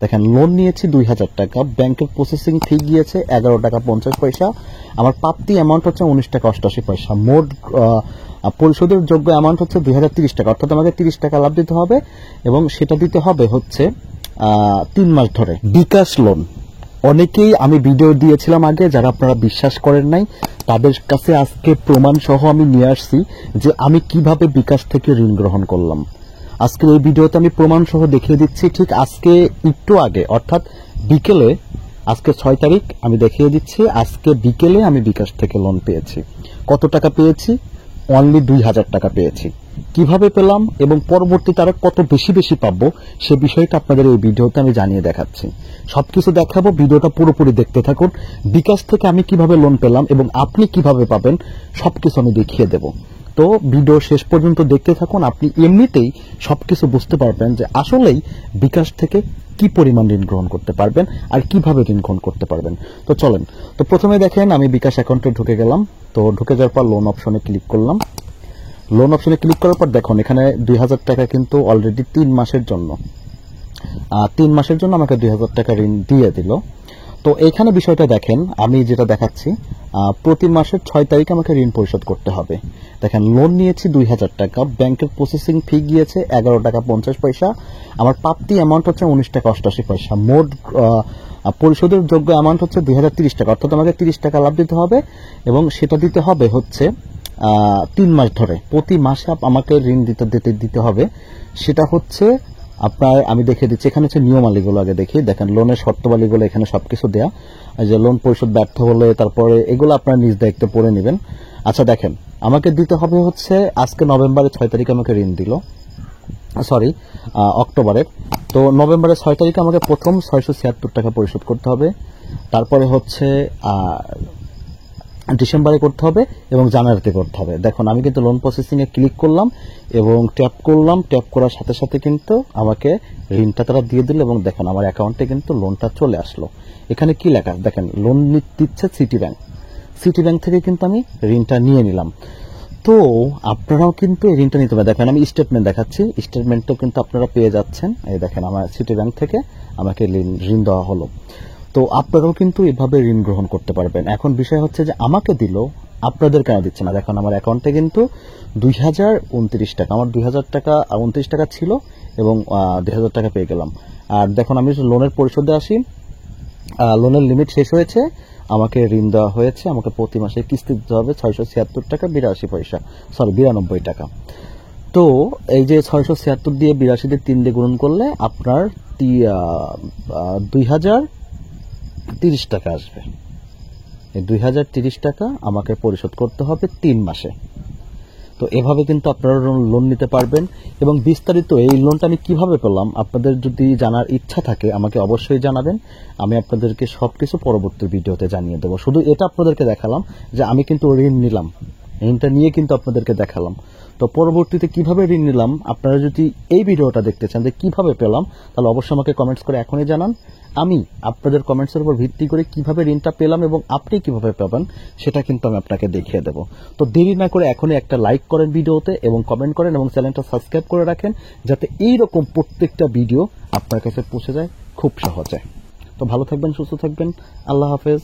দেখেন লোন নিয়েছি 2000 টাকা, ব্যাংকের প্রসেসিং ফি গিয়েছে 11 টাকা 50 পয়সা, আমার প্রাপ্তি অ্যামাউন্ট হচ্ছে 19 টাকা 88 পয়সা, মোট পরিশোধের যোগ্য অ্যামাউন্ট হচ্ছে 2030 টাকা, অর্থাৎ আমাকে 30 টাকা লাভ দিতে হবে এবং সেটা দিতে হবে হচ্ছে 3 মাস ধরে। বিকাশ লোন অনেকেই আমি ভিডিও দিয়েছিলাম আগে, যারা আপনারা বিশ্বাস করেন নাই তাদের কাছে আজকে প্রমাণ সহ আমি নিয়ে আসছি যে আমি কিভাবে বিকাশ থেকে ঋণ গ্রহণ করলাম। আজকের এই ভিডিওতে আমি প্রমাণ সহ দেখিয়ে দিচ্ছি। ঠিক আজকে একটু আগে অর্থাৎ বিকেলে, আজকে 6 তারিখ, আমি দেখিয়ে দিচ্ছি আজকে বিকেলে আমি বিকাশ থেকে লোন পেয়েছি। কত টাকা পেয়েছি? অনলি 2000 টাকা পেয়েছি। কিভাবে পেলাম এবং পরবর্তীতে আরো কত বেশি বেশি পাবো সে বিষয়টা আপনাদের এই ভিডিওতে আমি জানিয়ে দেখাচ্ছি। সবকিছু দেখাবো, ভিডিওটা পুরোপুরি দেখতে থাকুন। বিকাশ থেকে আমি কিভাবে লোন পেলাম এবং আপনি কিভাবে পাবেন সবকিছু আমি দেখিয়ে দেব। তো ভিডিও শেষ পর্যন্ত দেখতে থাকুন, আপনি এমনিতেই সবকিছু বুঝতে পারবেন যে আসলেই বিকাশ থেকে কি পরিমাণ ঋণ গ্রহণ করতে পারবেন আর কিভাবে ঋণ গ্রহণ করতে পারবেন। তো চলেন, তো প্রথমে দেখেন আমি বিকাশ অ্যাকাউন্টে ঢুকে গেলাম। তো ঢুকে যাওয়ার পর লোন অপশনে ক্লিক করলাম। লোন অপশনে ক্লিক করার পর দেখুন এখানে 2000 টাকা কিন্তু অলরেডি 3 মাসের জন্য 3 মাসের জন্য আমাকে 2000 টাকা ঋণ দিয়ে দিল। তো এখানে বিষয়টা দেখেন, আমি যেটা দেখাচ্ছি প্রতি মাসের 6 তারিখে আমাকে ঋণ পরিশোধ করতে হবে। দেখেন লোন নিয়েছি 2000 টাকা, ব্যাংকের প্রসেসিং ফি গিয়েছে 11 টাকা 50 পয়সা, আমার প্রাপ্তি অ্যামাউন্ট হচ্ছে 19 টাকা 88 পয়সা, মোট পরিশোধের যোগ্য অ্যামাউন্ট হচ্ছে 2030 টাকা, অর্থাৎ আমাকে 30 টাকা লাভ দিতে হবে এবং সেটা দিতে হবে হচ্ছে 3 মাস ধরে। প্রতি মাসে আমাকে ঋণ দিতে হবে। সেটা হচ্ছে আপনার, আমি দেখে দিচ্ছি এখানে হচ্ছে নিয়মাবলীগুলো আগে দেখি। দেখেন লোনের শর্তাবলীগুলো এখানে সবকিছু দেয়া, যে লোন পরিশোধ ব্যর্থ হলে তারপরে এগুলো আপনার নিজ দায়িত্বে পড়ে নেবেন। আচ্ছা দেখেন আমাকে দিতে হবে হচ্ছে আজকে নভেম্বরের 6 তারিখে আমাকে ঋণ দিল, সরি অক্টোবরের। তো নভেম্বরের 6 তারিখে আমাকে প্রথম 676 টাকা পরিশোধ করতে হবে, তারপরে হচ্ছে ডিসেম্বরে করতে হবে এবং জানুয়ারিতে করতে হবে। দেখুন আমি কিন্তু লোন প্রসেসিং এ ক্লিক করলাম এবং ট্যাপ করলাম, ট্যাপ করার সাথে সাথে কিন্তু আমাকে ঋণটা তারা দিয়ে দিল এবং দেখুন আমার অ্যাকাউন্টে কিন্তু লোনটা চলে আসলো। এখানে কি লেখা দেখেন, লোন দিচ্ছে সিটি ব্যাংক, সিটি ব্যাংক থেকে কিন্তু আমি ঋণটা নিয়ে নিলাম। তো আপনারাও কিন্তু এই ঋণটা নিতে পারেন। দেখেন আমি স্টেটমেন্ট দেখাচ্ছি, স্টেটমেন্টটাও কিন্তু আপনারা পেয়ে যাচ্ছেন। এই দেখেন আমার সিটি ব্যাংক থেকে আমাকে ঋণ দেওয়া হলো। তো আপনারাও কিন্তু এভাবে ঋণ গ্রহণ করতে পারবেন। এখন বিষয় হচ্ছে যে আমাকে দিল, আপনাদের কেন দিচ্ছে না? দেখুন আমার অ্যাকাউন্টে কিন্তু 2029 টাকা, আমার 2000 টাকা 29 টাকা ছিল এবং 2000 টাকা পেয়ে গেলাম। আর দেখুন আমি লোনের পরিশোধে আসি, লোনের লিমিট শেষ হয়েছে, আমাকে ঋণ দেওয়া হয়েছে, আমাকে প্রতি মাসে কিস্তি দিতে হবে 676 টাকা 82 পয়সা, সরি 92 টাকা। তো এই যে 676 দিয়ে 82 দিয়ে 3 দিয়ে গুণন করলে আপনার 2030 টাকা আসবে। এই 2030 টাকা আমাকে পরিশোধ করতে হবে 3 মাসে। তো এভাবে কিন্তু আপনারা লোন নিতে পারবেন এবং বিস্তারিত এই লোনটা আমি কিভাবে পেলাম আপনাদের যদি জানার ইচ্ছা থাকে আমাকে অবশ্যই জানাবেন। আমি আপনাদেরকে সবকিছু পরবর্তী ভিডিওতে জানিয়ে দেবো। শুধু এটা আপনাদেরকে দেখালাম যে আমি কিন্তু ঋণ নিলাম, ঋণটা নিয়ে কিন্তু আপনাদেরকে দেখালাম। তো পরবর্তীতে কিভাবে ঋণ নিলাম আপনারা যদি এই ভিডিওটা দেখতে চান যে কিভাবে পেলাম, তাহলে অবশ্যই আমাকে কমেন্টস করে এখনই জানান। আমি আপনাদের কমেন্টসের উপর ভিত্তি করে কিভাবে ঋণটা পেলাম এবং আপনি কিভাবে পাবেন সেটা কিন্তু আমি আপনাকে দেখিয়ে দেব। তো দেরি না করে এখনই একটা লাইক করেন ভিডিওতে এবং কমেন্ট করেন এবং চ্যানেলটা সাবস্ক্রাইব করে রাখেন যাতে এইরকম প্রত্যেকটা ভিডিও আপনার কাছে পৌঁছে যায় খুব সহজে। তো ভালো থাকবেন, সুস্থ থাকবেন, আল্লাহ হাফেজ।